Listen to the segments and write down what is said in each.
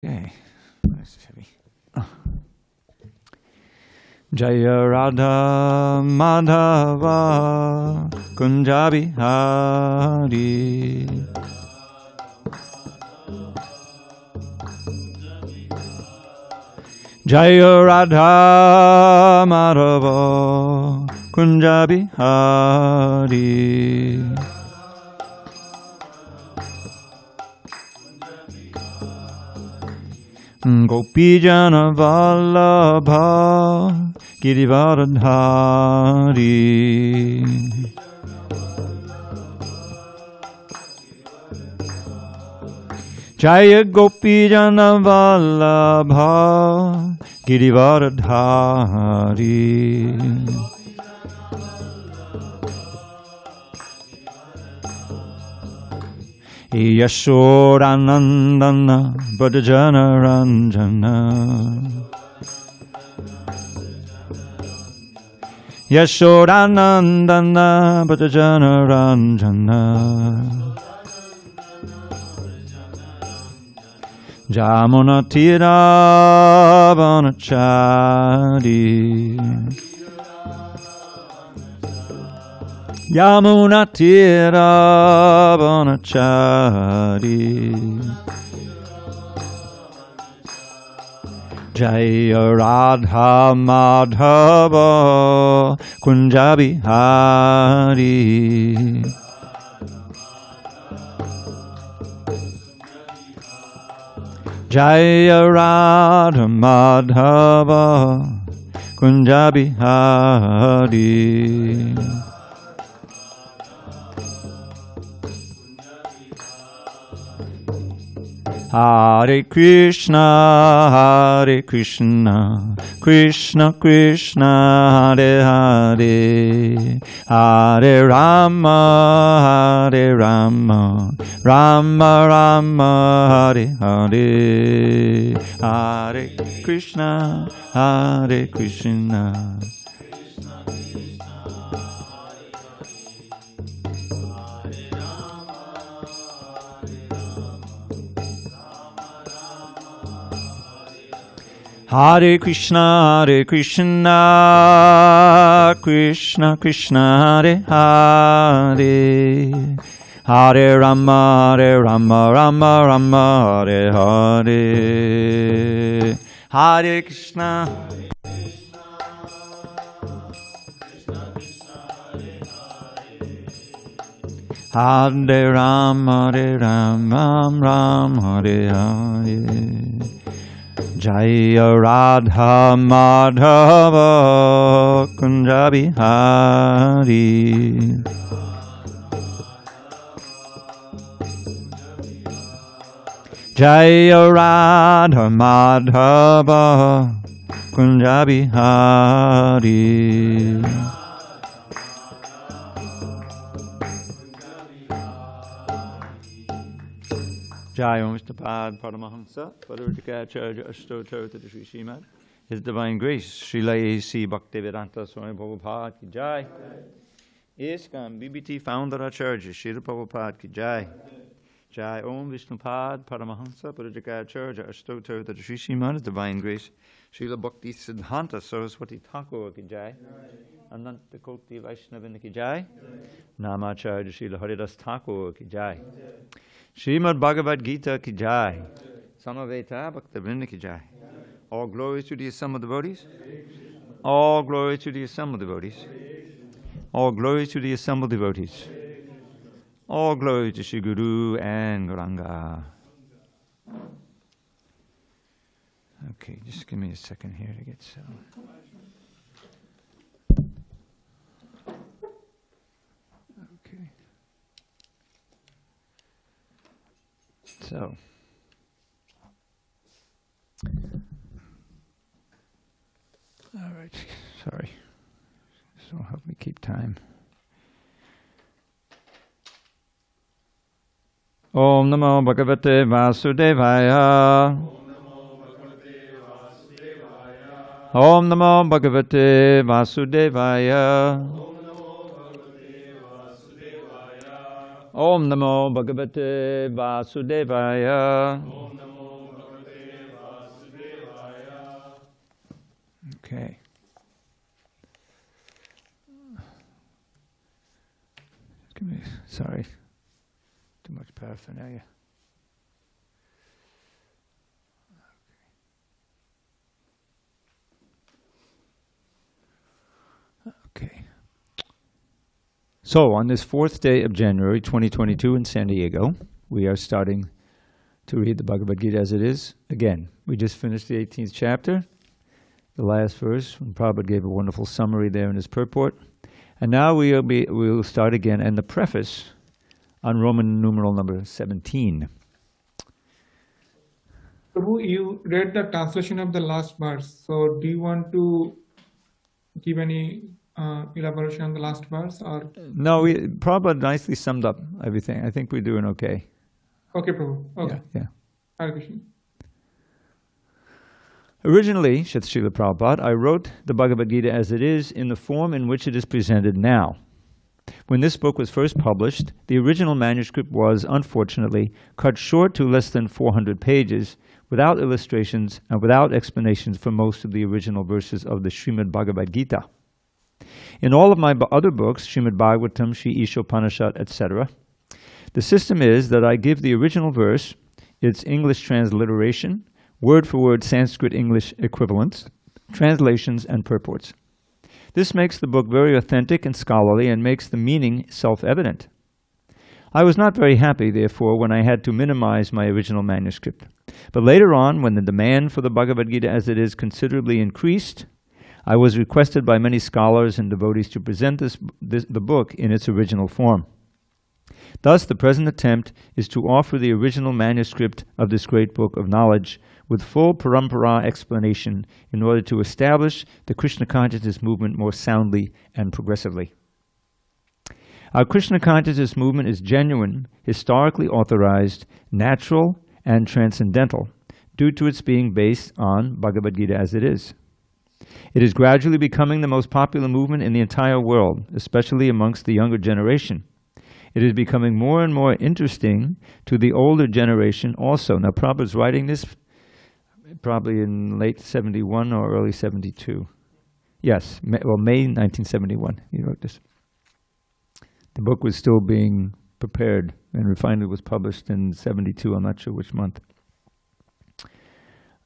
Okay, that's heavy. Jaya Radha Madhava Kunjabi Hari Jaya Radha Madhava Kunjabi Hari Gopijana Vallabha Girivardhari Jaya Gopijana Vallabha Girivardhari Yashodanandana Bhajana Ranjana Yashodanandana Bhajana Ranjana Jamuna Tira Vanachari Yamuna Tira Vanachari Jaya Radha Madhava Kunjabi Hari Jaya Radha Madhava Kunjabi Hari Hare Krishna, Krishna Krishna, Hare Hare, Hare Rama, Hare Rama, Rama Rama, Hare Hare, Hare Krishna, Hare Krishna. Hare Krishna, Krishna Krishna, Hare Hare, Hare Rama, Rama Rama, Hare Hare, Hare Krishna. Hare Rama, Ram, Hare Hare. Jaya Radha Madhava Kunjabi Hari Jaya Radha Madhava Kunjabi Hari Jai Om Vishnupada Paramahamsa Parvajikacharya Ashtotar to the Sri Srimad His Divine Grace Srila A.C. Bhaktivedanta Swami Prabhupada Ki Jai ISKCON BBT Founder Acharya Srila Prabhupada Ki Jai Jai Om Vishnupad Paramahamsa Parvajikacharya Ashtotar to the Sri Srimad His Divine Grace Srila Bhakti Siddhanta Saraswati Thakur Ki Jai Ananta Koti Vaishnavina Ki Jai Namacharya Srila Haridas Thakur Ki Jai Srimad Bhagavad Gita Ki Jai Samaveta Bhaktivinoda Ki Jai. All glory to the assembled devotees. All glory to the assembled devotees. All glory to the assembled devotees. All glory to Shri Guru and Gauranga. Okay, just give me a second here to get settled. So, all right, sorry. This will help me keep time. Om Namo Bhagavate Vasudevaya. Om Namo Bhagavate Vasudevaya. Om Namo Bhagavate Vasudevaya. Okay. Sorry. Too much paraphernalia. Okay. So, on this 4th day of January 2022 in San Diego, we are starting to read the Bhagavad Gita as it is. Again, we just finished the 18th chapter, the last verse, when Prabhupada gave a wonderful summary there in his purport. And now we'll start again, and the preface on Roman numeral number 17. Prabhu, you read the translation of the last verse. So do you want to give any elaboration on the last verse? Or No, Prabhupada nicely summed up everything. I think we're doing okay. Okay, Prabhu. Okay. Yeah. Hare Krishna. Originally, Srila Prabhupada, I wrote the Bhagavad Gita as it is in the form in which it is presented now. When this book was first published, the original manuscript was, unfortunately, cut short to less than 400 pages, without illustrations and without explanations for most of the original verses of the Srimad Bhagavad Gita. In all of my other books, Srimad Bhagavatam, Sri Ishopanishad, etc., the system is that I give the original verse, its English transliteration, word-for-word Sanskrit-English equivalents, translations, and purports. This makes the book very authentic and scholarly and makes the meaning self-evident. I was not very happy, therefore, when I had to minimize my original manuscript. But later on, when the demand for the Bhagavad Gita as it is considerably increased, I was requested by many scholars and devotees to present the book in its original form. Thus, the present attempt is to offer the original manuscript of this great book of knowledge with full parampara explanation in order to establish the Krishna consciousness movement more soundly and progressively. Our Krishna consciousness movement is genuine, historically authorized, natural, and transcendental, due to its being based on Bhagavad Gita as it is. It is gradually becoming the most popular movement in the entire world, especially amongst the younger generation. It is becoming more and more interesting to the older generation also. Now, Prabhupada's writing this probably in late 71 or early 72. Yes, May 1971 he wrote this. The book was still being prepared and finally was published in 72, I'm not sure which month.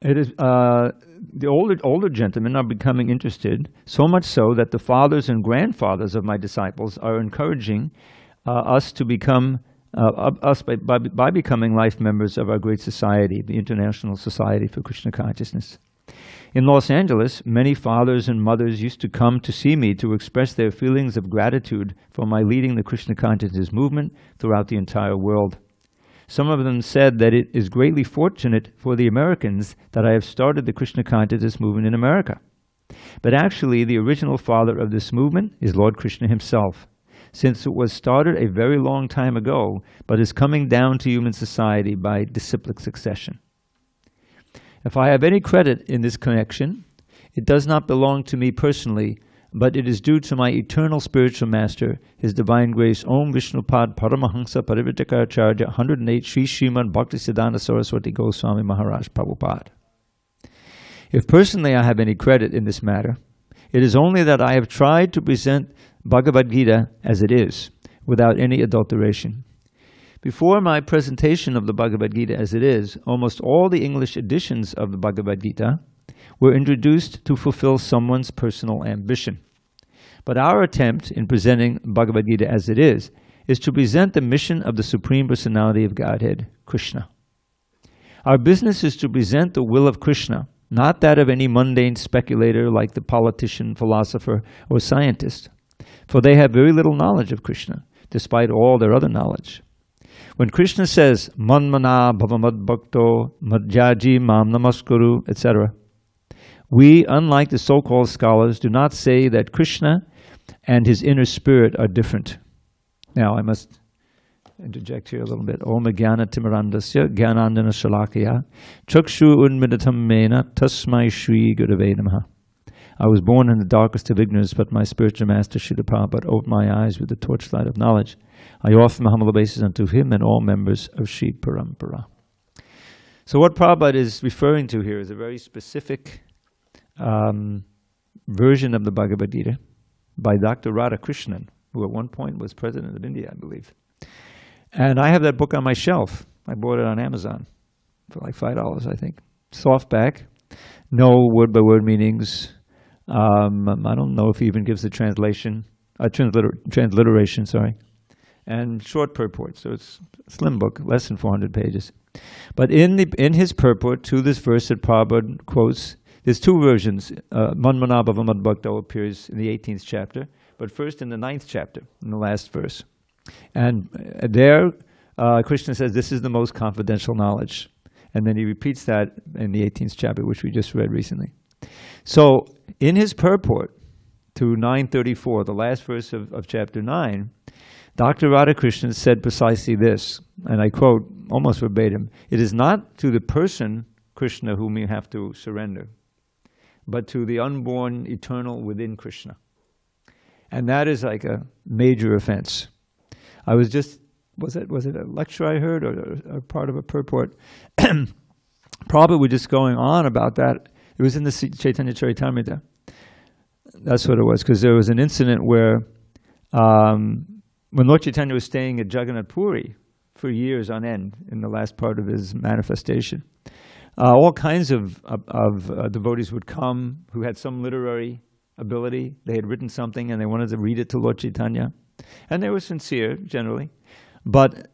It is, the older gentlemen are becoming interested, so much so that the fathers and grandfathers of my disciples are encouraging us to become, by becoming life members of our great society, the International Society for Krishna Consciousness. In Los Angeles, many fathers and mothers used to come to see me to express their feelings of gratitude for my leading the Krishna Consciousness movement throughout the entire world. Some of them said that it is greatly fortunate for the Americans that I have started the Krishna Consciousness movement in America. But actually, the original father of this movement is Lord Krsna himself, since it was started a very long time ago, but is coming down to human society by disciplic succession. If I have any credit in this connection, it does not belong to me personally, but it is due to my eternal spiritual master, His Divine Grace, Om Vishnupad Paramahansa Parivritakaracharya 108 Sri Srimad Bhaktisiddhanta Saraswati Goswami Maharaj Prabhupada. If personally I have any credit in this matter, it is only that I have tried to present Bhagavad Gita as it is, without any adulteration. Before my presentation of the Bhagavad Gita as it is, almost all the English editions of the Bhagavad Gita were introduced to fulfill someone's personal ambition. But our attempt in presenting Bhagavad Gita as it is to present the mission of the Supreme Personality of Godhead, Krishna. Our business is to present the will of Krishna, not that of any mundane speculator like the politician, philosopher, or scientist, for they have very little knowledge of Krishna, despite all their other knowledge. When Krishna says, Manmana bhavamad bhakto madhyaji mam namaskuru, etc., we, unlike the so-called scholars, do not say that Krishna and his inner spirit are different. Now, I must interject here a little bit. Om jnana timirandasya jnanandana shalakaya chakshu unmidatam mena tasmai shri gurave namaha. I was born in the darkest of ignorance, but my spiritual master, Srila Prabhupada, opened my eyes with the torchlight of knowledge. I offer my humble obeisance unto him and all members of Sri Parampara. So what Prabhupada is referring to here is a very specific version of the Bhagavad Gita by Dr. Radha Krishnan, who at one point was president of India, I believe. And I have that book on my shelf. I bought it on Amazon for like $5, I think. Softback, no word-by-word meanings. I don't know if he even gives the transliteration, sorry. And short purport, so it's a slim book, less than 400 pages. But in his purport to this verse that Prabhupada quotes, there's two versions. Manmanabhava Madbhakta appears in the 18th chapter, but first in the 9th chapter, in the last verse. And there, Krishna says, this is the most confidential knowledge. And then he repeats that in the 18th chapter, which we just read recently. So, in his purport to 934, the last verse of chapter 9, Dr. Radhakrishnan said precisely this, and I quote almost verbatim, "It is not to the person, Krishna, whom you have to surrender, but to the unborn eternal within Krishna." And that is like a major offense. I was just, was it a lecture I heard or part of a purport? Prabhupada was just going on about that. It was in the Chaitanya Charitamrita. That's what it was, because there was an incident where when Lord Chaitanya was staying at Jagannath Puri for years on end in the last part of his manifestation, all kinds of devotees would come who had some literary ability. They had written something and they wanted to read it to Lord Chaitanya. And they were sincere, generally. But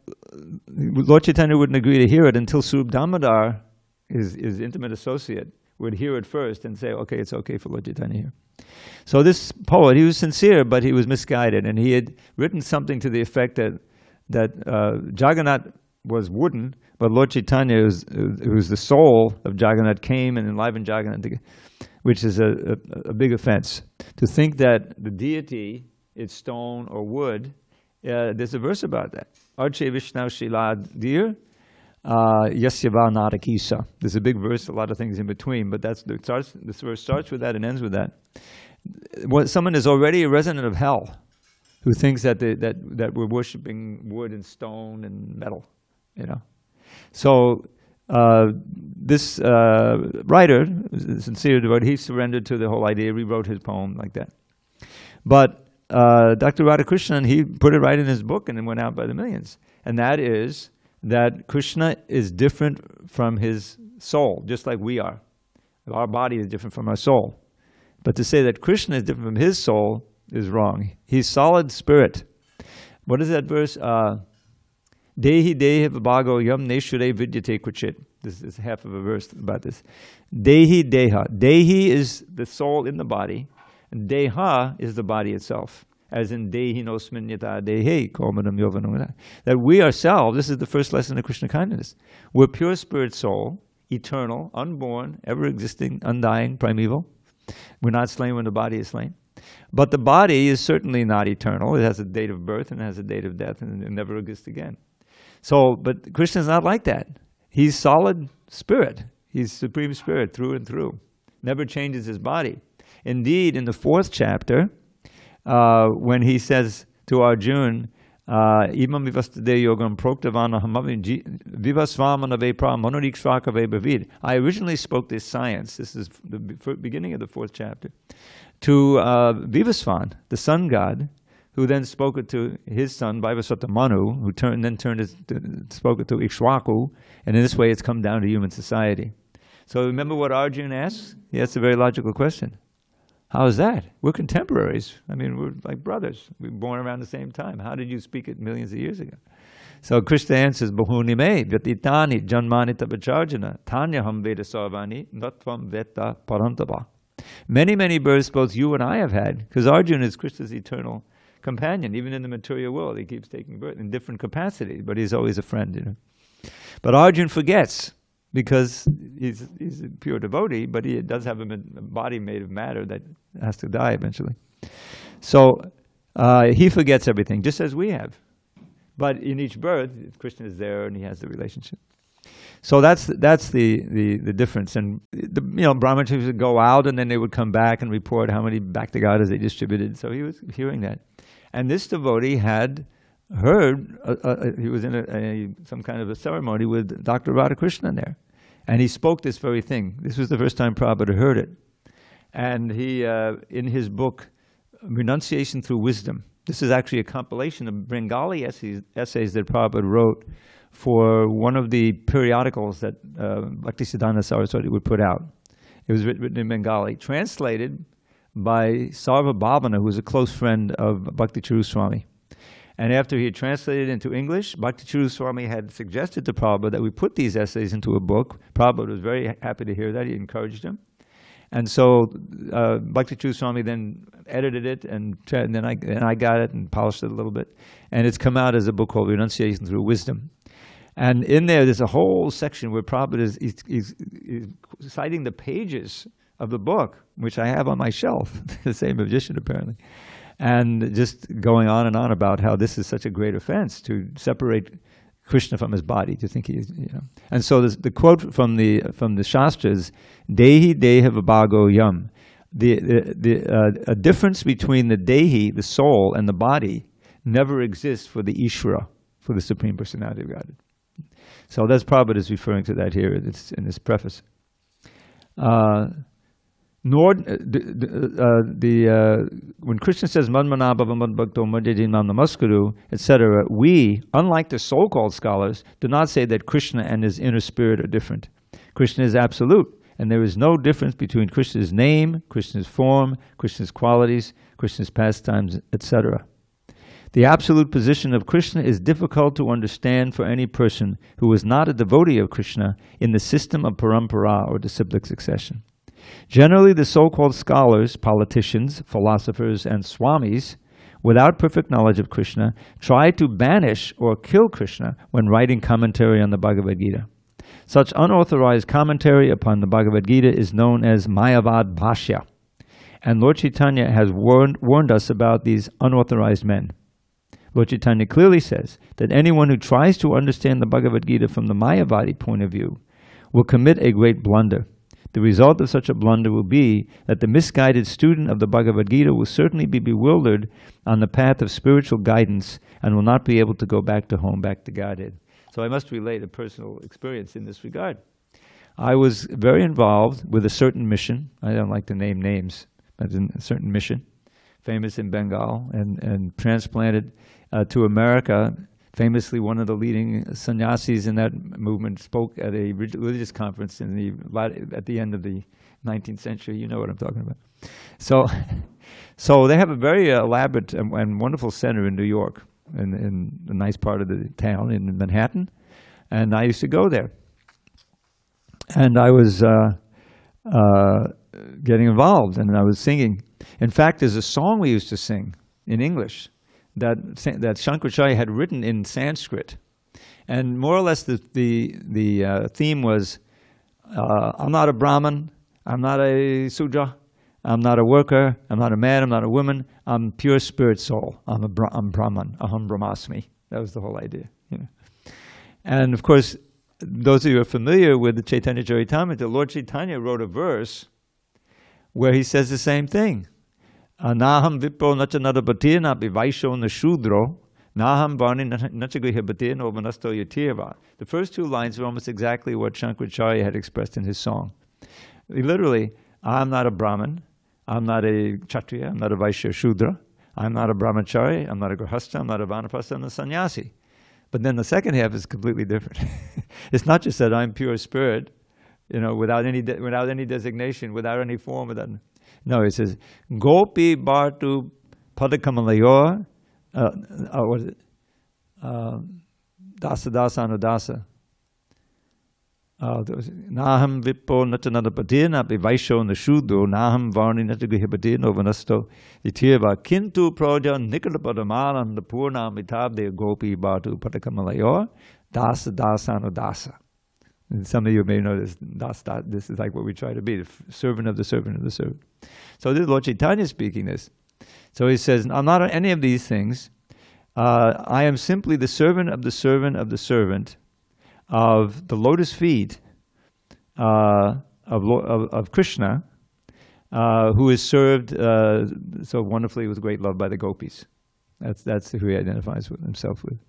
Lord Chaitanya wouldn't agree to hear it until Swarup Damodar, his intimate associate, would hear it first and say, okay, it's okay for Lord Chaitanya here. So this poet, he was sincere, but he was misguided. And he had written something to the effect that Jagannath was wooden, but Lord Chaitanya, who was the soul of Jagannath, came and enlivened Jagannath, which is a big offense. To think that the deity is stone or wood, there's a verse about that. Arche Vishnu Shilad Dir Yasyava Narakisa. There's a big verse, a lot of things in between, but this verse starts with that and ends with that. Someone is already a resident of hell who thinks that we're worshiping wood and stone and metal, you know. So this writer, sincere devotee, he surrendered to the whole idea, rewrote his poem like that. But Dr. Radhakrishnan, he put it right in his book and it went out by the millions. And that is that Krishna is different from his soul, just like we are. Our body is different from our soul. But to say that Krishna is different from his soul is wrong. He's solid spirit. What is that verse? Dehi dehi vibhago yam neshure vidyate kuchit. This is half of a verse about this. Dehi deha. Dehi is the soul in the body, and deha is the body itself. As in dehi nosmin yata dehi komadam yovanam. That we ourselves, this is the first lesson of Krishna consciousness. We're pure spirit soul, eternal, unborn, ever existing, undying, primeval. We're not slain when the body is slain. But the body is certainly not eternal. It has a date of birth and it has a date of death and it never exists again. So, but Krishna's not like that. He's solid spirit. He's supreme spirit through and through. Never changes his body. Indeed, in the 4th chapter, when he says to Arjuna, Imam vivastade yogam proktavana hamavim vivasvamana vepra manurikshvakave bavid. I originally spoke this science, this is the beginning of the 4th chapter, to Vivasvan, the sun god, who then spoke it to his son, Vaivasvata Manu, who spoke it to Ikshvaku, and in this way it's come down to human society. So remember what Arjuna asks? He asks a very logical question. How is that? We're contemporaries. I mean, we're like brothers. We were born around the same time. How did you speak it millions of years ago? So Krishna answers, Bahuni me, vyatitani janmani tabacharjana, tanyaham veda sarvani, natvam veta parantapa. Many, many births both you and I have had, because Arjuna is Krishna's eternal companion. Even in the material world, he keeps taking birth in different capacities, but he's always a friend, you know. But Arjuna forgets, because he's a pure devotee, but he does have a body made of matter that has to die eventually. So he forgets everything, just as we have. But in each birth, Krishna is there and he has the relationship. So that's the difference. And brahmacharis would go out and then they would come back and report how many bhakti-gathas they distributed. So he was hearing that. And this devotee had heard, he was in some kind of a ceremony with Dr. Radhakrishnan there. And he spoke this very thing. This was the first time Prabhupada heard it. And he, in his book, Renunciation Through Wisdom, this is actually a compilation of Bengali essays that Prabhupada wrote for one of the periodicals that Bhaktisiddhanta Saraswati would put out. It was written in Bengali, translated by Sarva Bhavana, who was a close friend of Bhakti Charu Swami. And after he had translated it into English, Bhakti Charu Swami had suggested to Prabhupada that we put these essays into a book. Prabhupada was very happy to hear that. He encouraged him. And so Bhakti Charu Swami then edited it, and then I got it and polished it a little bit. And it's come out as a book called Renunciation Through Wisdom. And in there's a whole section where Prabhupada is citing the pages of the book, which I have on my shelf, the same magician apparently, and just going on and on about how this is such a great offense to separate Krishna from his body, to think he's, you know. And so the quote from the Shastras, Dehi Deha Vibhago Yam, a difference between the Dehi, the soul, and the body never exists for the Ishvara, for the Supreme Personality of Godhead. So that's Prabhupada is referring to that here in this preface. When Krishna says Madmana Bhava Madbhakto Madhyajin Mam Namaskuru, etc., we, unlike the so-called scholars, do not say that Krishna and his inner spirit are different. Krishna is absolute, and there is no difference between Krishna's name, Krishna's form, Krishna's qualities, Krishna's pastimes, etc. The absolute position of Krishna is difficult to understand for any person who is not a devotee of Krishna in the system of parampara or disciplic succession. Generally, the so-called scholars, politicians, philosophers, and swamis, without perfect knowledge of Krishna, try to banish or kill Krishna when writing commentary on the Bhagavad Gita. Such unauthorized commentary upon the Bhagavad Gita is known as Mayavad Bhashya, and Lord Chaitanya has warned us about these unauthorized men. Lord Chaitanya clearly says that anyone who tries to understand the Bhagavad Gita from the Mayavadi point of view will commit a great blunder. The result of such a blunder will be that the misguided student of the Bhagavad Gita will certainly be bewildered on the path of spiritual guidance and will not be able to go back to home, back to Godhead. So I must relate a personal experience in this regard. I was very involved with a certain mission. I don't like to name names, but in a certain mission, famous in Bengal, and transplanted to America. Famously, one of the leading sannyasis in that movement spoke at a religious conference at the end of the 19th century. You know what I'm talking about. So they have a very elaborate and wonderful center in New York, in a nice part of the town in Manhattan, and I used to go there. And I was getting involved, and I was singing. In fact, there's a song we used to sing in English that Shankaracharya had written in Sanskrit, and more or less the theme was, I'm not a Brahmin, I'm not a Sudra, I'm not a worker, I'm not a man, I'm not a woman, I'm pure spirit soul, I'm Brahman, aham brahmasmi. That was the whole idea. You know. And of course, those of you who are familiar with the Chaitanya Charitamrita, Lord Chaitanya wrote a verse where he says the same thing. Naham vipro nachanadapatir napi vaisho nashudro naham varni nachagrihapatir no vanasto yatirva. The first two lines are almost exactly what Shankaracharya had expressed in his song. Literally, I'm not a Brahmin, I'm not a Kshatriya, I'm not a Vaishya Shudra, I'm not a Brahmachari, I'm not a Grahastha, I'm not a Vanaprastha, I'm a sannyasi. But then the second half is completely different. It's not just that I'm pure spirit, you know, without any designation, without any form, without. No, it says, Gopi Bhartu Padakamalaya, what is it? Dasa Dasa Anudasa. Naham Vipo Nachanadapatir Napi Vaisho Nashudo Naham Varni Nachagrihapatir Novanasto Itirva Kintu Proja Nikalapadaman the Purna Mitabde Gopi Bhartu Padakamalaya Dasa Dasa Anudasa. And some of you may know this. This is like what we try to be, the servant of the servant of the servant. So this is Lord Chaitanya speaking this. So he says, I'm not any of these things. I am simply the servant of the servant of the servant of the lotus feet of Krishna, who is served so wonderfully with great love by the gopis. That's who he identifies with himself with.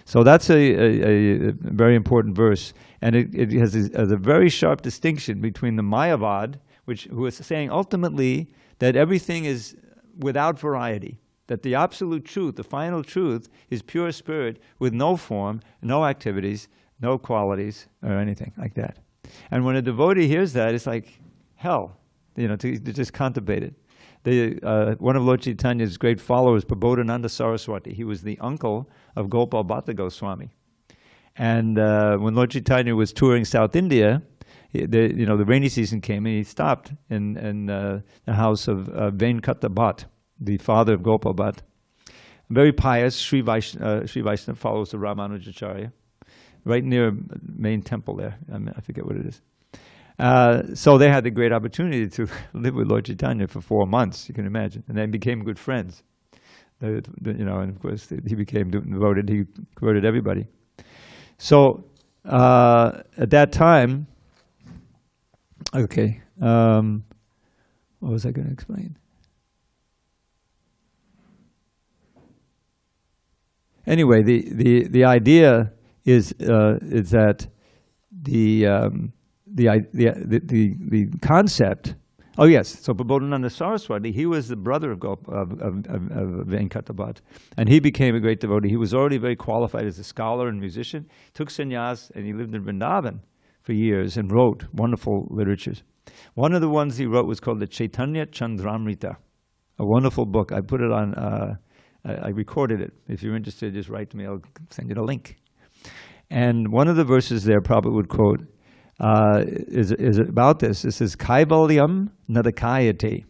So that's a very important verse, and it has a very sharp distinction between the Mayavad, who is saying ultimately that everything is without variety, that the absolute truth, the final truth, is pure spirit with no form, no activities, no qualities, or anything like that. And when a devotee hears that, it's like hell, to just contemplate it. One of Lord Chaitanya's great followers, Prabodhananda Saraswati, he was the uncle of Gopal Bhatta Goswami. And when Lord Chaitanya was touring South India, the rainy season came and he stopped in the house of Venkata Bhatt, the father of Gopal Bhatt. Very pious, Sri Vaishnava, follows the Ramanujacharya, right near main temple there. I forget what it is. So they had the great opportunity to live with Lord Chaitanya for 4 months, you can imagine, and they became good friends. And of course he became devoted. He converted everybody. So at that time, okay, what was I going to explain? Anyway, the idea is that the concept. Oh yes, so Prabodhananda Saraswati, he was the brother of Venkata Bhatt, and he became a great devotee. He was already very qualified as a scholar and musician. Took sannyas, and he lived in Vrindavan for years and wrote wonderful literatures. One of the ones he wrote was called the Chaitanya Chandramrita, a wonderful book. I put it on. I recorded it. If you're interested, just write to me. I'll send you the link. And one of the verses there, Prabhupada would quote, is about this. This is Kaivalyam Nadakayate.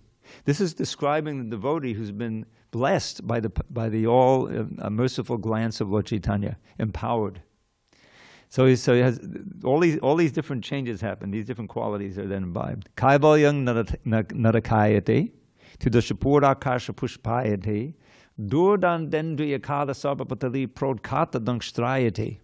This is describing the devotee who's been blessed by the all merciful glance of Lord Chaitanya, empowered. So he has all these different changes happen. These different qualities are then imbibed. Kaivalyam Nadakayate, Tudashapura Kasha Pushpayate, Durdan Dendriyakada Sarvapatali Prodkata Dankstrayate.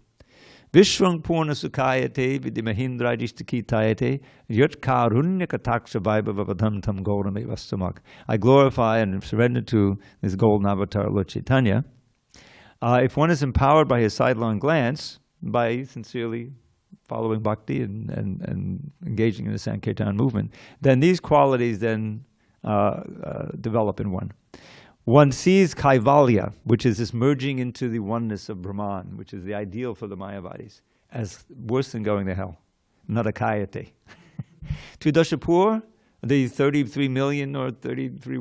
Vishwang Purna Sukayate Vidimahindra Jistakitayate Yat Karunya Kataksha Vaibhavavadham Tam Gaurame Vastamak. I glorify and surrender to this golden avatar, Lord Chaitanya. If one is empowered by his sidelong glance, by sincerely following bhakti and engaging in the Sankirtan movement, then these qualities then develop in one. One sees Kaivalya, which is this merging into the oneness of Brahman, which is the ideal for the Mayavadis, as worse than going to hell. Nadakayate. Tudashapur, the 33 million or 33,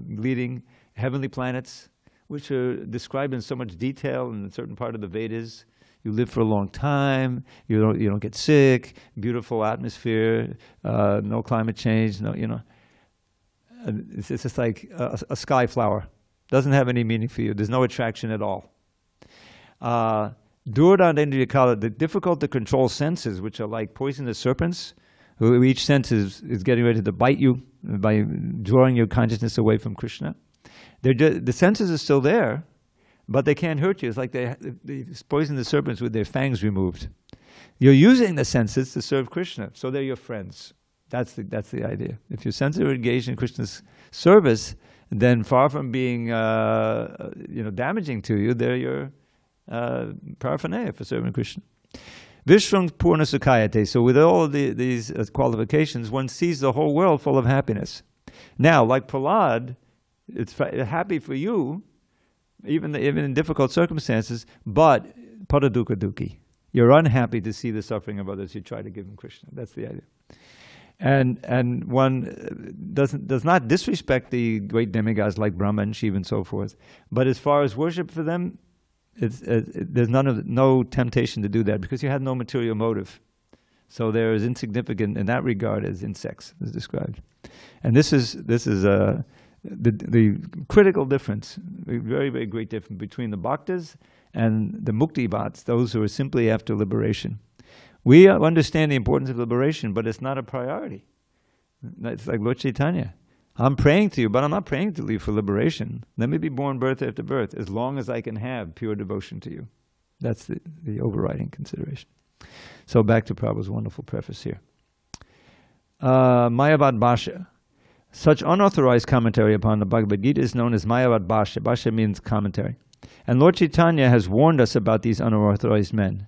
leading heavenly planets, which are described in so much detail in a certain part of the Vedas. You live for a long time. You don't get sick. Beautiful atmosphere. No climate change. It's just like a sky flower. Doesn't have any meaning for you. There's no attraction at all. Durdan Dendriyakala, the difficult to control senses, which are like poisonous serpents, who each sense is getting ready to bite you by drawing your consciousness away from Krishna. The senses are still there, but they can't hurt you. It's like they poison the serpents with their fangs removed. You're using the senses to serve Krishna, so they're your friends. That's the idea. If your senses are engaged in Krishna's service, then far from being damaging to you, they're your paraphernalia for serving Krishna. Vishwang Purna Sukayate. So with all these qualifications, one sees the whole world full of happiness. Now, like Prahlad, it's happy for you, even in difficult circumstances, but paradukkha dukhi. You're unhappy to see the suffering of others. You try to give them Krishna. That's the idea. And one does not disrespect the great demigods like Brahma and Shiva and so forth. But as far as worship for them, there's no temptation to do that because you have no material motive. So they're as insignificant in that regard as insects, as described. And this is the critical difference, a very, very great difference between the bhaktas and the mukti bhats, those who are simply after liberation. We understand the importance of liberation, but it's not a priority. It's like Lord Chaitanya. I'm praying to you, but I'm not praying to you for liberation. Let me be born birth after birth, as long as I can have pure devotion to you. That's the overriding consideration. So back to Prabhupada's wonderful preface here. Mayavad Bhashya. Such unauthorized commentary upon the Bhagavad Gita is known as Mayavad Bhashya. Bhashya means commentary. And Lord Chaitanya has warned us about these unauthorized men.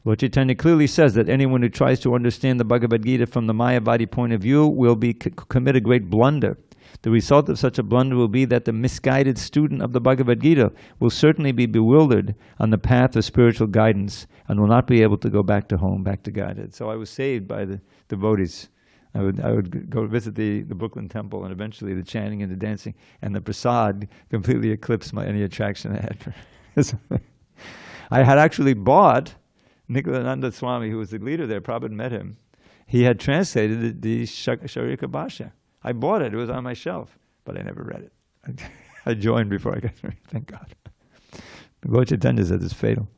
Lord Chaitanya clearly says that anyone who tries to understand the Bhagavad Gita from the Mayavadi point of view will commit a great blunder. The result of such a blunder will be that the misguided student of the Bhagavad Gita will certainly be bewildered on the path of spiritual guidance and will not be able to go back to home, back to Godhead. So I was saved by the devotees. I would go visit the Brooklyn Temple, and eventually the chanting and the dancing and the prasad completely eclipsed any attraction I had for I had actually bought Nikhilananda Swami, who was the leader there. Prabhupada met him. He had translated the Sharika Bhasha. I bought it. It was on my shelf, but I never read it. I joined before I got married. Thank God. Lord Chaitanya says it's fatal.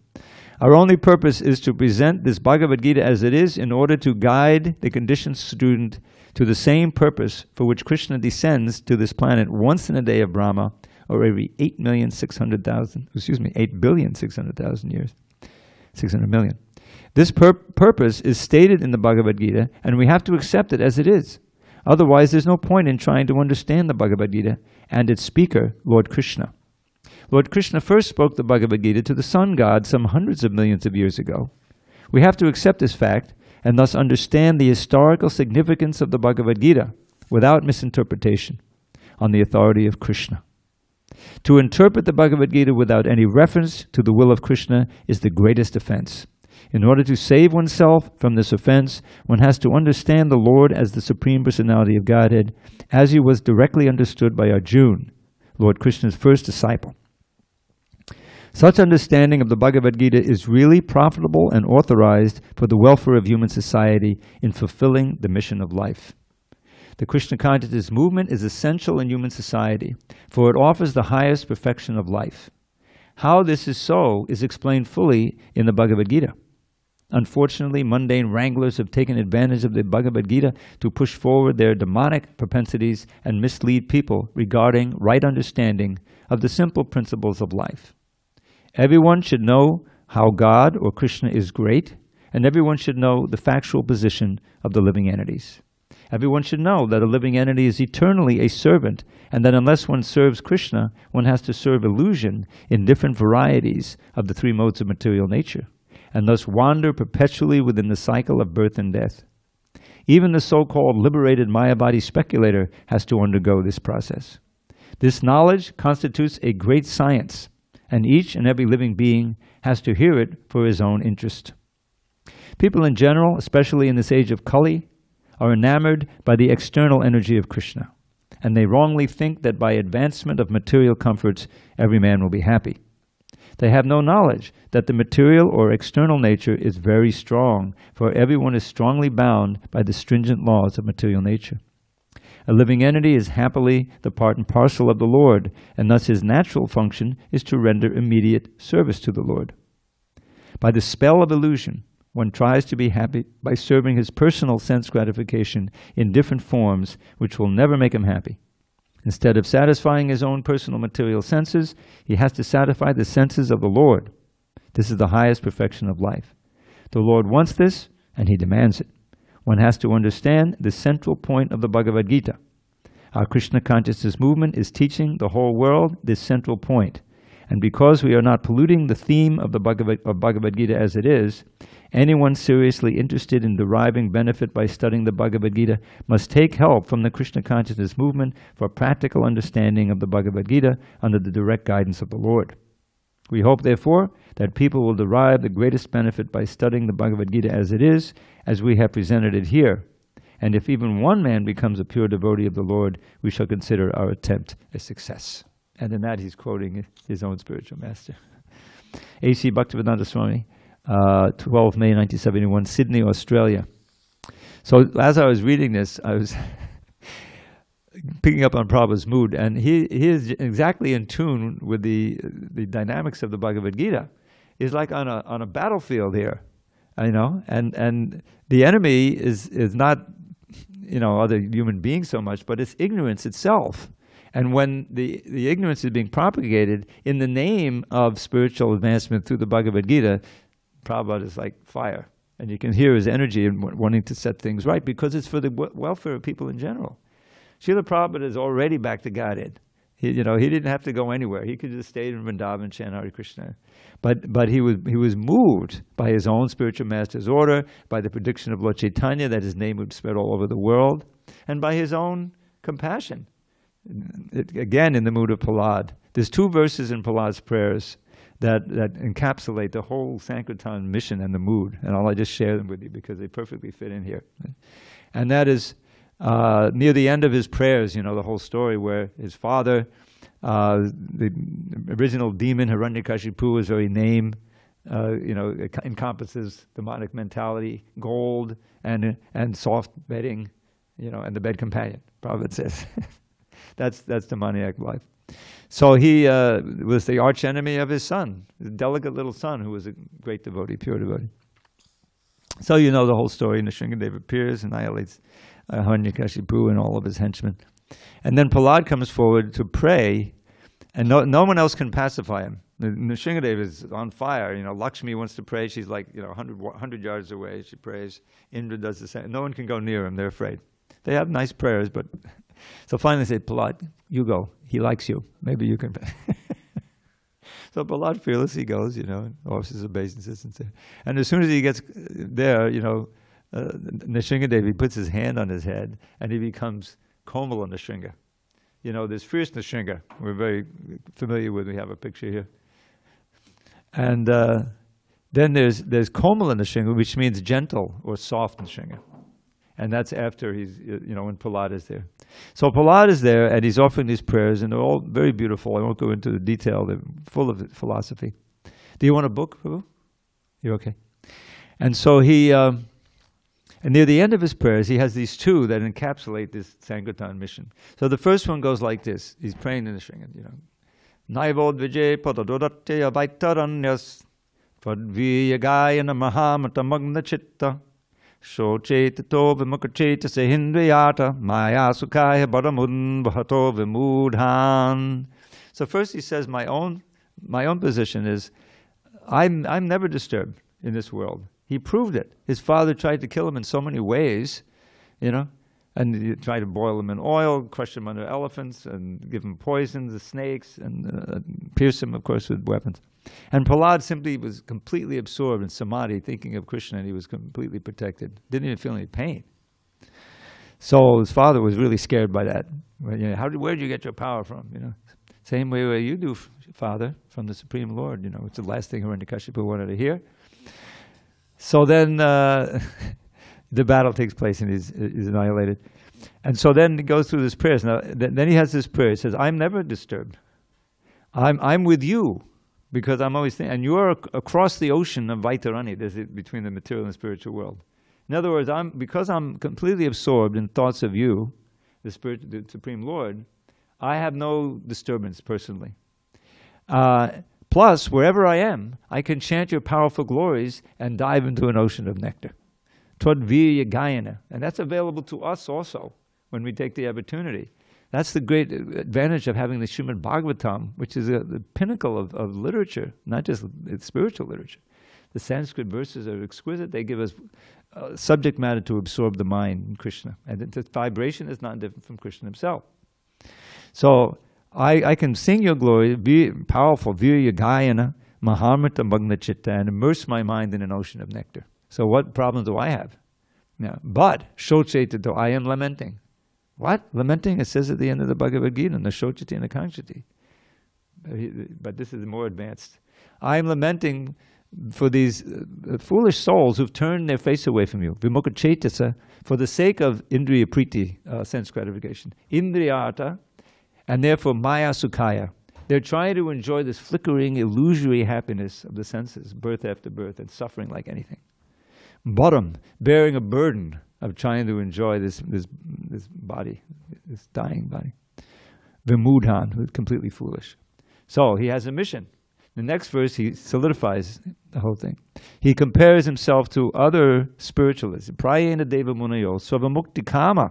Our only purpose is to present this Bhagavad Gita as it is in order to guide the conditioned student to the same purpose for which Krishna descends to this planet once in a day of Brahma, or every 8,600,000 years. 600 million. This purpose is stated in the Bhagavad Gita, and we have to accept it as it is. Otherwise, there's no point in trying to understand the Bhagavad Gita and its speaker, Lord Krsna. Lord Krsna first spoke the Bhagavad Gita to the sun god some hundreds of millions of years ago. We have to accept this fact and thus understand the historical significance of the Bhagavad Gita without misinterpretation on the authority of Krishna. To interpret the Bhagavad Gita without any reference to the will of Krishna is the greatest offense. In order to save oneself from this offense, one has to understand the Lord as the Supreme Personality of Godhead, as he was directly understood by Arjuna, Lord Krishna's first disciple. Such understanding of the Bhagavad Gita is really profitable and authorized for the welfare of human society in fulfilling the mission of life. The Krishna consciousness movement is essential in human society, for it offers the highest perfection of life. How this is so is explained fully in the Bhagavad Gita. Unfortunately, mundane wranglers have taken advantage of the Bhagavad Gita to push forward their demonic propensities and mislead people regarding right understanding of the simple principles of life. Everyone should know how God or Krishna is great, and everyone should know the factual position of the living entities. Everyone should know that a living entity is eternally a servant, and that unless one serves Krishna, one has to serve illusion in different varieties of the three modes of material nature, and thus wander perpetually within the cycle of birth and death. Even the so-called liberated Mayavadi speculator has to undergo this process. This knowledge constitutes a great science, and each and every living being has to hear it for his own interest. People in general, especially in this age of Kali, are enamored by the external energy of Krishna, and they wrongly think that by advancement of material comforts, every man will be happy. They have no knowledge that the material or external nature is very strong, for everyone is strongly bound by the stringent laws of material nature. A living entity is happily the part and parcel of the Lord, and thus his natural function is to render immediate service to the Lord. By the spell of illusion, one tries to be happy by serving his personal sense gratification in different forms, which will never make him happy. Instead of satisfying his own personal material senses, he has to satisfy the senses of the Lord. This is the highest perfection of life. The Lord wants this, and he demands it. One has to understand the central point of the Bhagavad Gita. Our Krishna consciousness movement is teaching the whole world this central point. And because we are not polluting the theme of the Bhagavad Gita as it is, anyone seriously interested in deriving benefit by studying the Bhagavad Gita must take help from the Krishna consciousness movement for practical understanding of the Bhagavad Gita under the direct guidance of the Lord. We hope, therefore, that people will derive the greatest benefit by studying the Bhagavad Gita as it is, as we have presented it here. And if even one man becomes a pure devotee of the Lord, we shall consider our attempt a success. And in that he's quoting his own spiritual master. A.C. Bhaktivedanta Swami, 12 May 1971, Sydney, Australia. So as I was reading this, I was picking up on Prabhupada's mood, and he is exactly in tune with the dynamics of the Bhagavad Gita. He's like on a battlefield here, and the enemy is not other human beings so much, but it's ignorance itself. And when the ignorance is being propagated in the name of spiritual advancement through the Bhagavad Gita, Prabhupada is like fire. And you can hear his energy in wanting to set things right, because it's for the welfare of people in general. Srila Prabhupada is already back to Godhead. He didn't have to go anywhere. He could just stay in Vrindavan and chant Hare Krishna. But he was moved by his own spiritual master's order, by the prediction of Lord Chaitanya that his name would spread all over the world, and by his own compassion. Again, in the mood of Prahlad. There's 2 verses in Prahlad's prayers that encapsulate the whole Sankirtan mission and the mood. And I'll just share them with you because they perfectly fit in here. And that is near the end of his prayers, the whole story where his father, the original demon Hiranyakashipu, his very name, encompasses demonic mentality, gold and soft bedding, and the bed companion. Prabhupada says that's demoniac life. So he was the arch enemy of his son, his delicate little son, who was a great devotee, pure devotee. So the whole story. Nrsimhadev appears, annihilates Hiranyakashipu and all of his henchmen. And then Prahlad comes forward to pray, and no one else can pacify him. Nrsimhadev is on fire. Lakshmi wants to pray. She's like 100 yards away. She prays. Indra does the same. No one can go near him. They're afraid. They have nice prayers, but... So finally they say, Prahlad, you go. He likes you. Maybe you can... So Prahlad fearless, he goes, offers obeisance. And as soon as he gets there, Nrsimhadev, he puts his hand on his head, and he becomes Komala Nrsimha. There's fierce Nrsimha. We're very familiar with. We have a picture here. And then there's Komala Nrsimha, which means gentle or soft Nrsimha. And that's after he's, when Prahlad is there. So Prahlad is there, and he's offering these prayers, and they're all very beautiful. I won't go into the detail. They're full of philosophy. Do you want a book, Prabhu? You're okay. And so and near the end of his prayers, he has these 2 that encapsulate this Sankirtan mission. So the first one goes like this. He's praying in the Shringan, Naivod vijay padadodatya vaitaranyas Fadviyagayana mahamata magna chitta Shocetato vimukacheta sehindriyata maya sukhaya baramun bhato vimudhan. So first he says, my own position is, I'm never disturbed in this world. He proved it. His father tried to kill him in so many ways, and he tried to boil him in oil, crush him under elephants, and give him poison, the snakes, and pierce him, of course, with weapons. And Prahlad simply was completely absorbed in samadhi, thinking of Krishna, and he was completely protected. Didn't even feel any pain. So his father was really scared by that. Where did you get your power from? Same way you do, Father, from the Supreme Lord. It's the last thing Hiranyakashipu wanted to hear. So then the battle takes place and he's annihilated. And so then he goes through this prayers. Now, then he has this prayer. He says, I'm never disturbed. I'm with you because I'm always thinking, and you're across the ocean of Vaitarani, there's between the material and the spiritual world. In other words, because I'm completely absorbed in thoughts of you, the Supreme Lord, I have no disturbance personally. Plus, wherever I am, I can chant your powerful glories and dive into an ocean of nectar. Tadvirya Gayana. And that's available to us also when we take the opportunity. That's the great advantage of having the Srimad Bhagavatam, which is the pinnacle of literature, not just spiritual literature. The Sanskrit verses are exquisite. They give us subject matter to absorb the mind in Krishna. And the vibration is not different from Krishna himself. So I can sing your glory, be powerful, virya gayana, mahamrita magna chitta, and immerse my mind in an ocean of nectar. So what problem do I have? Yeah. But, shochetato, I am lamenting. What? Lamenting, it says at the end of the Bhagavad Gita, the shochati and the kanchati. But this is more advanced. I am lamenting for these foolish souls who've turned their face away from you. Vimukha cetasa, for the sake of indriya priti, sense gratification. Indriyata, and therefore maya sukhaya. They're trying to enjoy this flickering, illusory happiness of the senses, birth after birth, and suffering like anything. Bottom, bearing a burden of trying to enjoy this body, this dying body. Vimudhan, who's completely foolish. So he has a mission. The next verse, he solidifies the whole thing. He compares himself to other spiritualists. Prayena deva munayo svamukti kama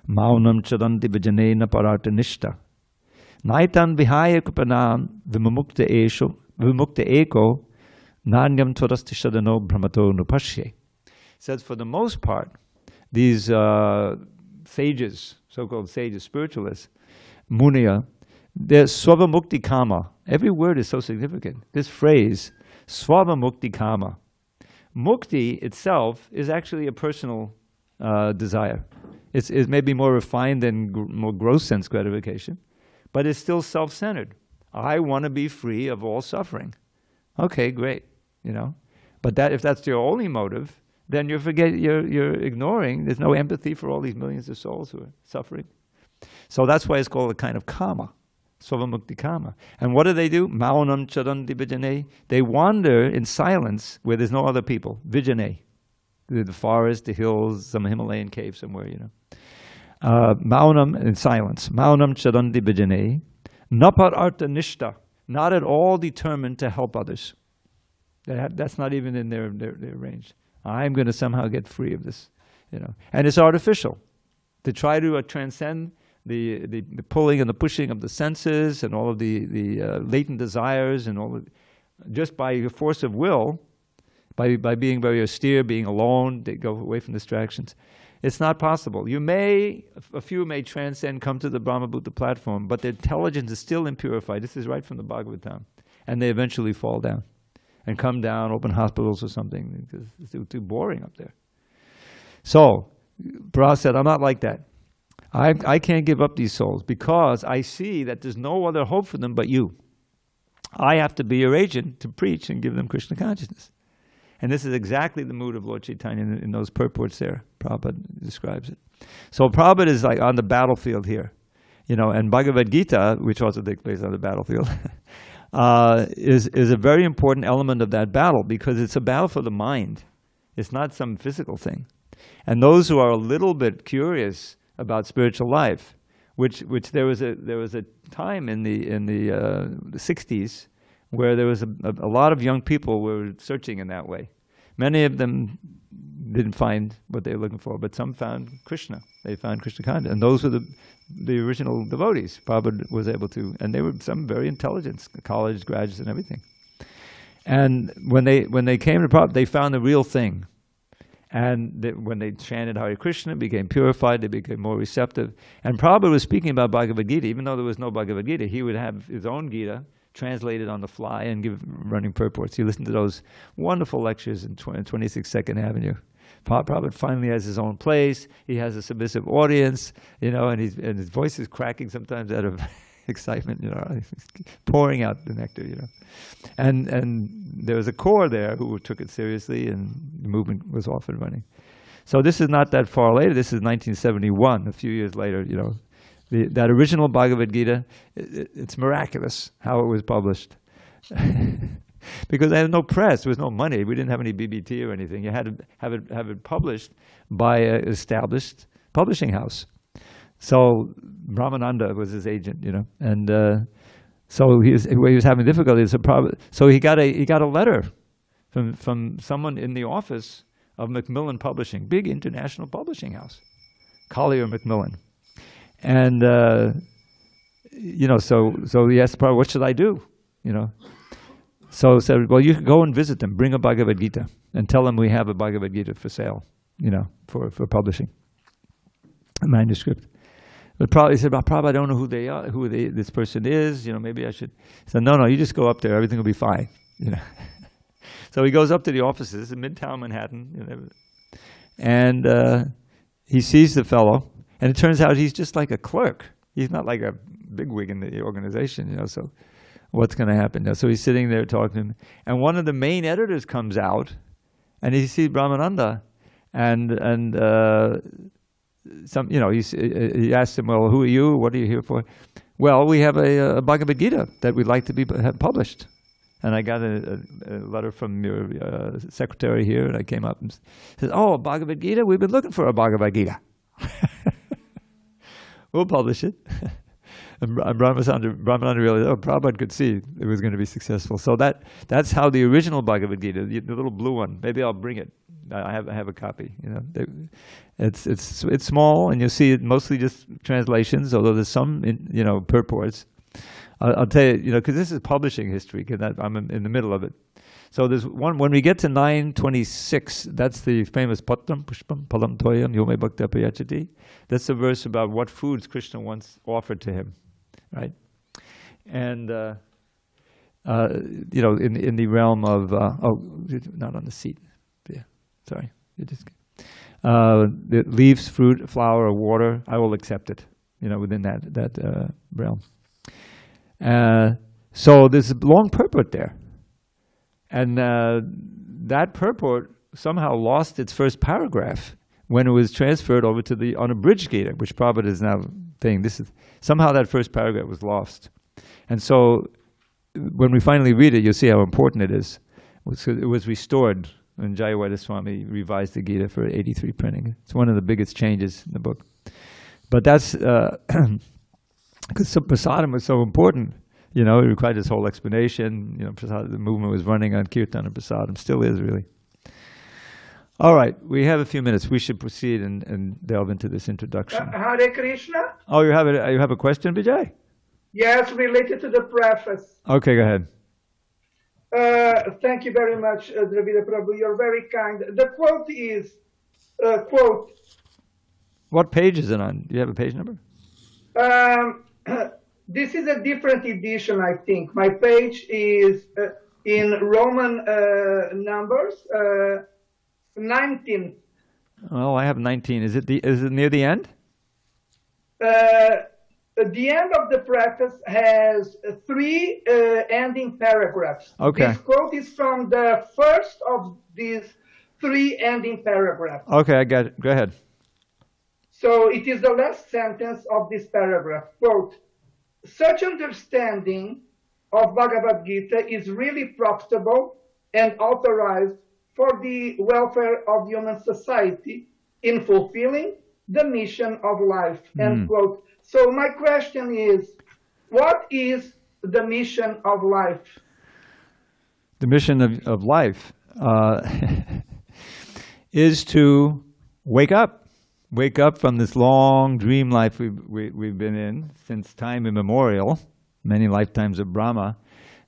maunam chadanti vijanena parata nishta naitan vihaya kupanam vimukta eko nanyam tvarasti shadano brahmato nupashye. Says for the most part, these sages, so-called sages, spiritualists, Muniya, There's Swavamukti Kama. Every word is so significant. This phrase, Swavamukti Kama. Mukti itself is actually a personal desire. It's maybe more refined than more gross sense gratification, but it's still self-centered. I want to be free of all suffering. Okay, great, But if that's your only motive, then you're ignoring. There's no empathy for all these millions of souls who are suffering. So that's why it's called a kind of kama, Svavamukti Kama. And what do? Maunam charanti vijane. They wander in silence where there's no other people. Vijane. The forest, the hills, some Himalayan cave somewhere, Maunam in silence. Maunam charanti vijane. Napar arta nishta. Not at all determined to help others. That's not even in their range. I'm going to somehow get free of this, And it's artificial. To try to transcend the pulling and the pushing of the senses and all of the latent desires and all of, just by force of will, by being very austere, being alone, they go away from distractions. It's not possible. A few may transcend, come to the Brahmabhuta platform, but their intelligence is still impurified. This is right from the Bhagavatam. And they eventually fall down and come down, open hospitals or something, because it's too boring up there. So, Prabhupada said, I'm not like that. I can't give up these souls because I see that there's no other hope for them but you. I have to be your agent to preach and give them Krishna consciousness. And this is exactly the mood of Lord Chaitanya in those purports there. Prabhupada describes it. So Prabhupada is like on the battlefield here. And Bhagavad Gita, which also takes place on the battlefield, is a very important element of that battle because it's a battle for the mind. It's not some physical thing. And those who are a little bit curious about spiritual life, which there was a time in the 60s where there was a lot of young people were searching in that way. Many of them didn't find what they were looking for, but some found Krishna. They found Krishna consciousness, and those were the original devotees. Prabhupada was able to, and they were some very intelligent, college graduates and everything. And when they came to Prabhupada, they found the real thing. And when they chanted Hare Krishna, became purified, they became more receptive. And Prabhupada was speaking about Bhagavad Gita. Even though there was no Bhagavad Gita, he would have his own Gita translated on the fly and give running purports. He listened to those wonderful lectures in 26 Second Avenue. Prabhupada finally has his own place. He has a submissive audience, and his voice is cracking sometimes out of excitement, he's pouring out the nectar, And there was a core there who took it seriously, and the movement was off and running. So this is not that far later. This is 1971, a few years later, that original Bhagavad Gita, it's miraculous how it was published. Because they had no press, there was no money, we didn't have any BBT or anything. You had to have it published by an established publishing house. So Brahmananda was his agent, and so he was having difficulties. So he got a letter from someone in the office of Macmillan Publishing, big international publishing house, Collier Macmillan, and so he asked Prabhupada, what should I do, So he said, well, you can go and visit them, bring a Bhagavad Gita, and tell them we have a Bhagavad Gita for sale, for publishing, a manuscript. But he said, Prabhupada, I don't know who they are, this person is, maybe I should. He said, no, you just go up there, everything will be fine, So he goes up to the offices in Midtown Manhattan, and he sees the fellow, and it turns out he's just like a clerk. He's not like a bigwig in the organization, so what's going to happen? So he's sitting there talking to him, and one of the main editors comes out, and he sees Brahmananda, and he asks him, well, who are you? What are you here for? Well, we have a Bhagavad Gita that we'd like to have published. And I got a letter from your secretary here, and I came up and said, oh, a Bhagavad Gita? We've been looking for a Bhagavad Gita. We'll publish it. And Brahmananda realized, Prabhupada could see it was going to be successful. So that's how the original Bhagavad Gita, the little blue one, maybe I'll bring it. I have a copy. It's small, and you'll see it mostly just translations, although there's some purports. I'll tell you, because this is publishing history, because I'm in the middle of it. So there's one, when we get to 926, that's the famous Patram Pushpam Palam Toyam Yome Bhakta Prayachati. That's the verse about what foods Krishna once offered to him, right? And you know, in the realm of not on the seat. Yeah, sorry. The leaves, fruit, flower, or water, I will accept it. You know, within that realm. So there's a long purport there, and that purport somehow lost its first paragraph when it was transferred over to the unabridged Gita, which Prabhupada is now saying somehow that first paragraph was lost. And so when we finally read it, you'll see how important it is. It was restored when Jayawada Swami revised the Gita for 83 printing. It's one of the biggest changes in the book. But that's because prasadam was so important. You know, it required this whole explanation. You know, the movement was running on kirtan and prasadam, still is really. All right, we have a few minutes. We should proceed and delve into this introduction. Hare Krishna. Oh, you have a question, Vijay? Yes, related to the preface. Okay, go ahead. Thank you very much, Dravida Prabhu. You're very kind. The quote is, quote. What page is it on? Do you have a page number? This is a different edition, I think. My page is in Roman numbers, 19. Oh, I have 19. Is it near the end? The end of the preface has 3 ending paragraphs. Okay. This quote is from the first of these 3 ending paragraphs. Okay, I got it. Go ahead. So it is the last sentence of this paragraph. Quote, such understanding of Bhagavad Gita is really profitable and authorized for the welfare of human society in fulfilling the mission of life, end quote. So my question is, what is the mission of life? The mission of life is to wake up from this long dream life we've been in since time immemorial, many lifetimes of Brahma,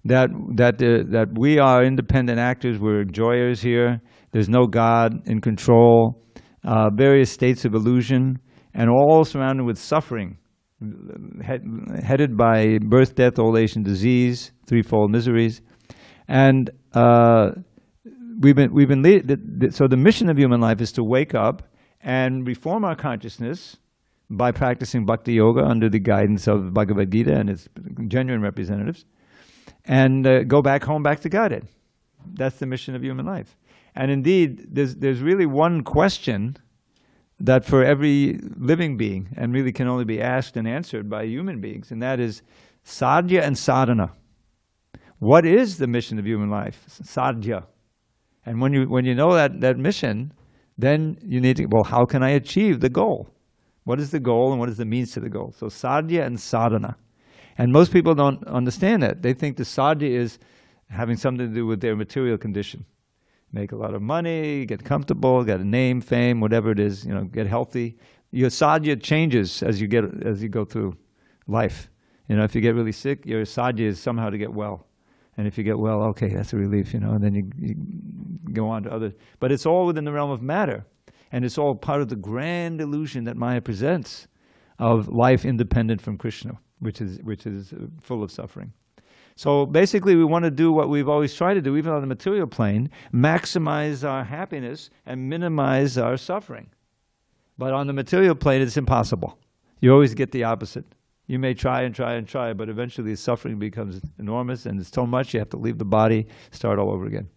that we are independent actors, we're enjoyers here, there's no God in control, various states of illusion, and all surrounded with suffering, headed by birth, death, old age, and disease, threefold miseries. And so the mission of human life is to wake up and reform our consciousness by practicing bhakti yoga under the guidance of Bhagavad Gita and its genuine representatives, and go back home, back to Godhead. That's the mission of human life. And indeed, there's really one question that for every living being, and really can only be asked and answered by human beings, and that is sadhya and sadhana. What is the mission of human life? Sadhya. And when you know that mission, then you need to, well, how can I achieve the goal? What is the goal and what is the means to the goal? So sadhya and sadhana. And most people don't understand that. They think the sadhya is having something to do with their material condition. Make a lot of money, get comfortable, get a name, fame, whatever it is, you know, get healthy. Your sadhya changes as you go through life. You know, if you get really sick, your sadhya is somehow to get well. And if you get well, okay, that's a relief, you know, and then you go on to other. But it's all within the realm of matter. And it's all part of the grand illusion that Maya presents of life independent from Krishna, which is full of suffering. So basically we want to do what we've always tried to do, even on the material plane, maximize our happiness and minimize our suffering. But on the material plane, it's impossible. You always get the opposite. You may try and try and try, but eventually the suffering becomes enormous and it's so much you have to leave the body, start all over again.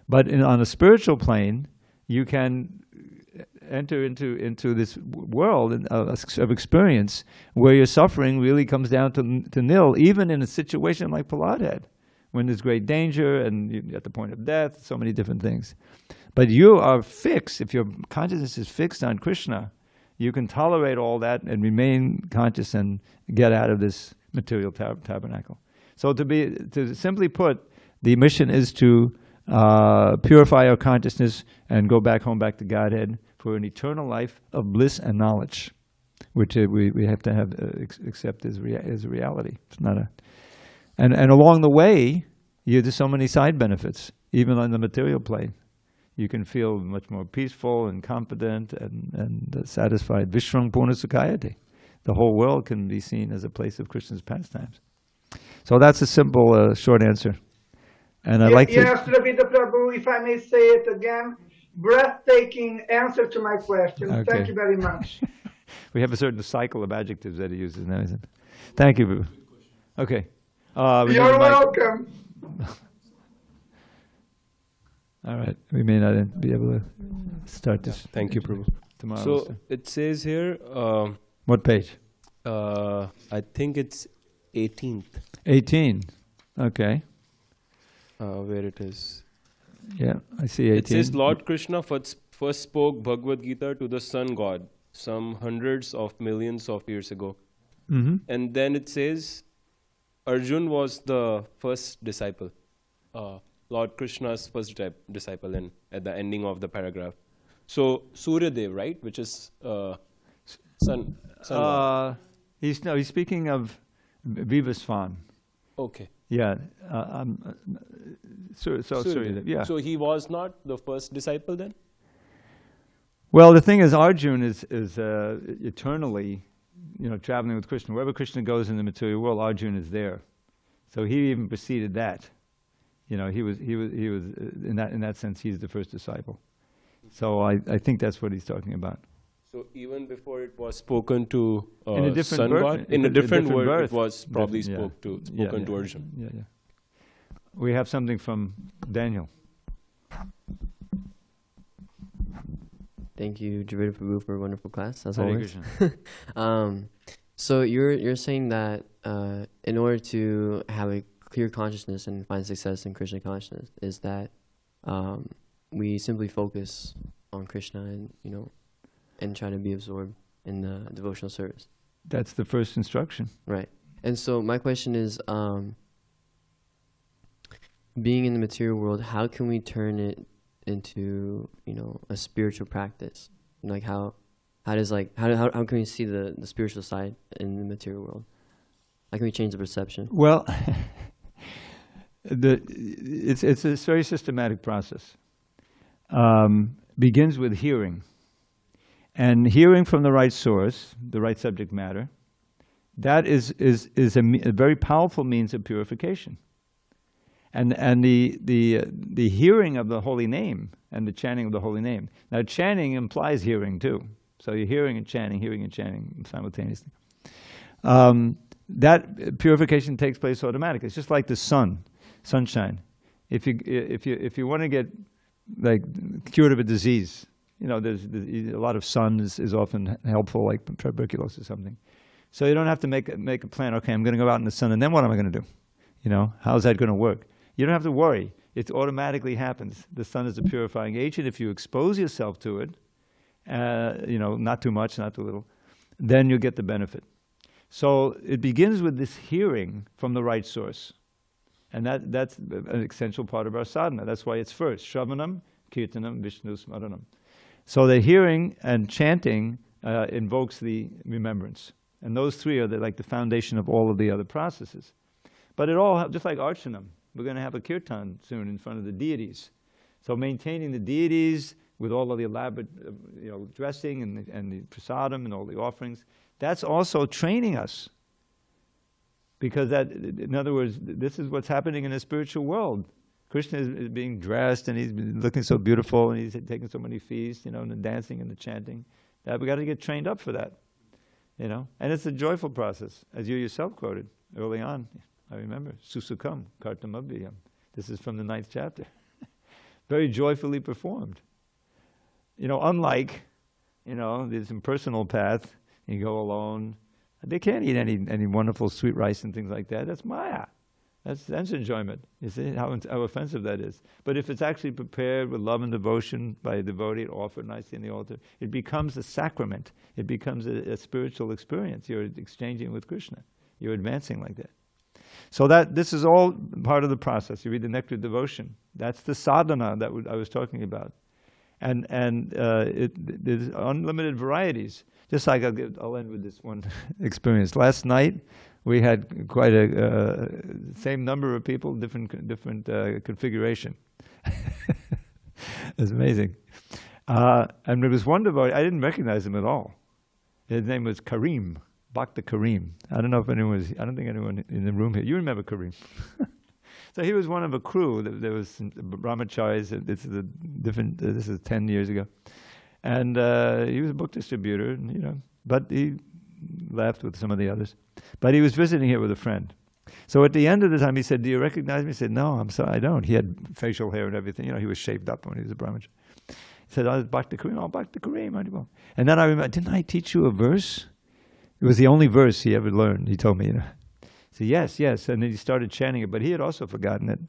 But on a spiritual plane, you can enter into this world of experience where your suffering really comes down to nil, even in a situation like Prahlad had, when there's great danger and you're at the point of death, so many different things. But you are fixed. If your consciousness is fixed on Krishna, you can tolerate all that and remain conscious and get out of this material tabernacle. So to simply put, the mission is to purify our consciousnness and go back home, back to Godhead for an eternal life of bliss and knowledge, which we have to have accept as a reality. It's not a, and along the way, there's so many side benefits, even on the material plane. You can feel much more peaceful and confident and satisfied. Vishrang Purna Sukhayate. The whole world can be seen as a place of Krishna's pastimes. So that's a simple, short answer. And I'd like to... Yes, Dravida Prabhu, if I may say it again, breathtaking answer to my question. Okay. Thank you very much. We have a certain cycle of adjectives that he uses now. Thank you, Prabhu. Okay. You're welcome. All right. We may not be able to start this. Thank you, Prabhu. Tomorrow. So it says here... what page? I think it's 18th. 18. Okay. Where it is. Yeah, I see 18. It says Lord Krsna first spoke Bhagavad Gita to the sun god some hundreds of millions of years ago. Mm-hmm. And then it says Arjuna was the first disciple. Lord Krishna's first disciple at the ending of the paragraph. So Surya Dev, right? Which is sun god. He's speaking of Vivasvan. Okay. Yeah. Surya, yeah. So he was not the first disciple then? Well, the thing is, Arjuna is eternally, traveling with Krishna. Wherever Krishna goes in the material world, Arjuna is there. So he even preceded that. He was in that sense, he's the first disciple. So I think that's what he's talking about. So even before it was spoken to in a different sun birth, god, in a different word, birth, it was probably spoken yeah. to Arjuna. Yeah. We have something from Daniel. Thank you, Dravida Prabhu, for a wonderful class, as Hare always. Krishna. So you're saying that in order to have a clear consciousness and find success in Krishna consciousness, is that we simply focus on Krishna and try to be absorbed in the devotional service. That's the first instruction. Right. And so my question is, being in the material world, how can we turn it into, a spiritual practice? Like how can we see the spiritual side in the material world? How can we change the perception? Well, it's a very systematic process. Begins with hearing. And hearing from the right source, the right subject matter, that is a very powerful means of purification. And the hearing of the holy name and the chanting of the holy name. Now, chanting implies hearing too. So you're hearing and chanting simultaneously. That purification takes place automatically. It's just like the sunshine. If you want to get cured of a disease, there's a lot of sun is often helpful, like tuberculosis or something. So you don't have to make a plan. Okay, I'm going to go out in the sun, and then what am I going to do? How's that going to work? You don't have to worry. It automatically happens. The sun is a purifying agent. If you expose yourself to it, not too much, not too little, then you'll get the benefit. So it begins with this hearing from the right source. And that's an essential part of our sadhana. That's why it's first. Shravanam, Kirtanam, Vishnu Smaranam. So the hearing and chanting invokes the remembrance. And those three are the foundation of all of the other processes. But it all, just like Archanam, we're going to have a kirtan soon in front of the deities. So maintaining the deities with all of the elaborate dressing and the prasadam and all the offerings, that's also training us. Because in other words, this is what's happening in the spiritual world. Krishna is being dressed and he's looking so beautiful and he's taking so many feasts, and the dancing and the chanting. That we got to get trained up for that, And it's a joyful process, as you yourself quoted early on. I remember, Susukam, Kartam Abhyam. This is from the 9th chapter. Very joyfully performed. Unlike, this impersonal path, you go alone. They can't eat any wonderful sweet rice and things like that. That's Maya. That's enjoyment. You see how offensive that is. But if it's actually prepared with love and devotion by a devotee, offered nicely in the altar, it becomes a sacrament. It becomes a spiritual experience. You're exchanging with Krishna. You're advancing like that. So this is all part of the process. You read the Nectar of Devotion. That's the sadhana that I was talking about. And there's unlimited varieties. Just like I'll end with this one experience. Last night, we had quite a same number of people, different configuration. It's amazing. And there was one devotee, I didn't recognize him at all. His name was Karim, Bhakta Kareem. I don't know if anyone was, I don't think anyone in the room here. You remember Kareem. So he was one of a crew. There was some brahmacharis. This is 10 years ago. And he was a book distributor, and, you know, but he left with some of the others. But he was visiting here with a friend. So at the end of the time, he said, "Do you recognize me?" He said, "No, I'm sorry, I don't." He had facial hair and everything. You know, he was shaved up when he was a brahmachari. He said, "Oh, it's Bhakta Kareem." "Oh, Bhakta Kareem." And then I remember, "Didn't I teach you a verse?" It was the only verse he ever learned, he told me. You know. He said, "Yes, yes." And then he started chanting it, but he had also forgotten it.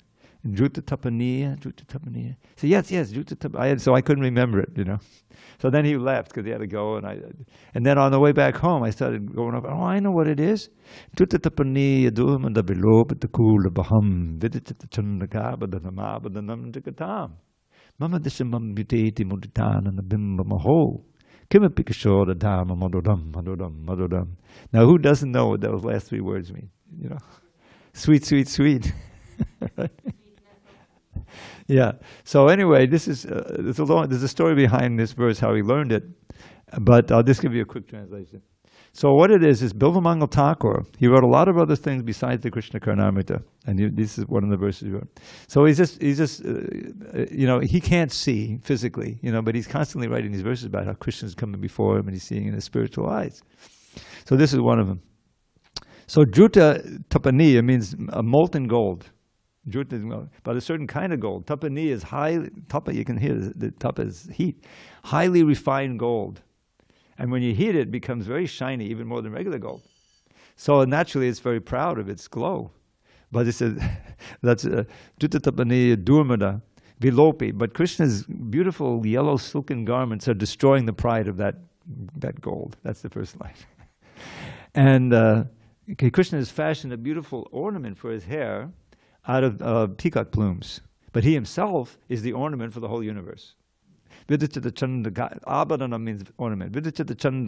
Druta Tapaniya, Druta Tapaniya. He said, "Yes, yes, Druta Tapaniya." So I couldn't remember it, you know. So then he left because he had to go, and then on the way back home, I started going over. "Oh, I know what it is. Druta Tapaniya, Duhamanda Vilopattakula Baham, Viditachandakabadhanamabadanam Jagatam. Mama Dishamam Mutati Muditana Nabimba Maho. Kimapikashora Dharma Madodam, Madodam, Madodam." Now, who doesn't know what those last three words mean? You know, sweet, sweet, sweet. Yeah. So anyway, this is there's a story behind this verse, how he learned it, but I'll just give you a quick translation. So what it is Bilvamangal Thakur, he wrote a lot of other things besides the Krishna Karnamrita, and this is one of the verses he wrote. So he's just you know, he can't see physically, you know, but he's constantly writing these verses about how Krishna's coming before him and he's seeing in his spiritual eyes. So this is one of them. So Druta Tapaniya means a molten gold. Druta is, but a certain kind of gold. Tapaniya is tapa, you can hear the tapa is heat. Highly refined gold. And when you heat it, it becomes very shiny, even more than regular gold. So naturally, it's very proud of its glow. But it says, that's Druta Tapaniya Durmada Vilopi. But Krishna's beautiful yellow silken garments are destroying the pride of that gold. That's the first line. And Krishna has fashioned a beautiful ornament for his hair out of peacock plumes. But he himself is the ornament for the whole universe. Abhadanam means ornament. Abhadanam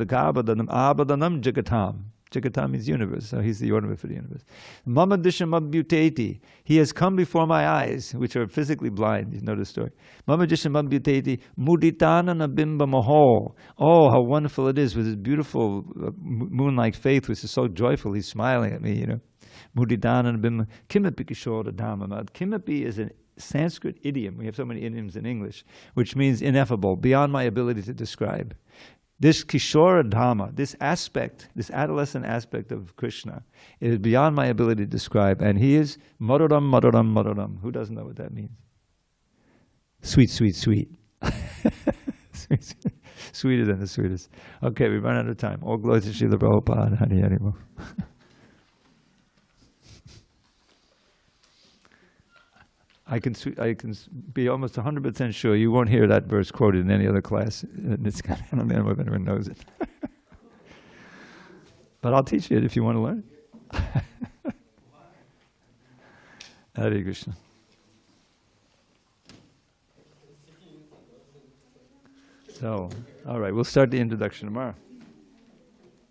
Jagatam. Jagatam means universe, so he's the ornament for the universe. Mama Disham Abhyuteti. He has come before my eyes, which are physically blind. You know the story. Mama Disham Abhyuteti. Muditana Nabimba Maho. Oh, how wonderful it is with his beautiful moon-like faith, which is so joyful. He's smiling at me, you know. Muditana Nabimba. Kimapi Kishora Dhamma. Kimapi is an Sanskrit idiom. We have so many idioms in English, which means ineffable, beyond my ability to describe. This Kishora Dhamma, this aspect, this adolescent aspect of Krishna, is beyond my ability to describe. And he is Maduram, Maduram, Maduram. Who doesn't know what that means? Sweet, sweet, sweet. Sweet, sweeter than the sweetest. Okay, we run out of time. All glory to Srila Prabhupada. Hari Hari Bol. I can be almost 100% sure you won't hear that verse quoted in any other class. It's kind of, I don't know if anyone knows it. But I'll teach you it if you want to learn. Hare Krishna. So, all right, we'll start the introduction tomorrow.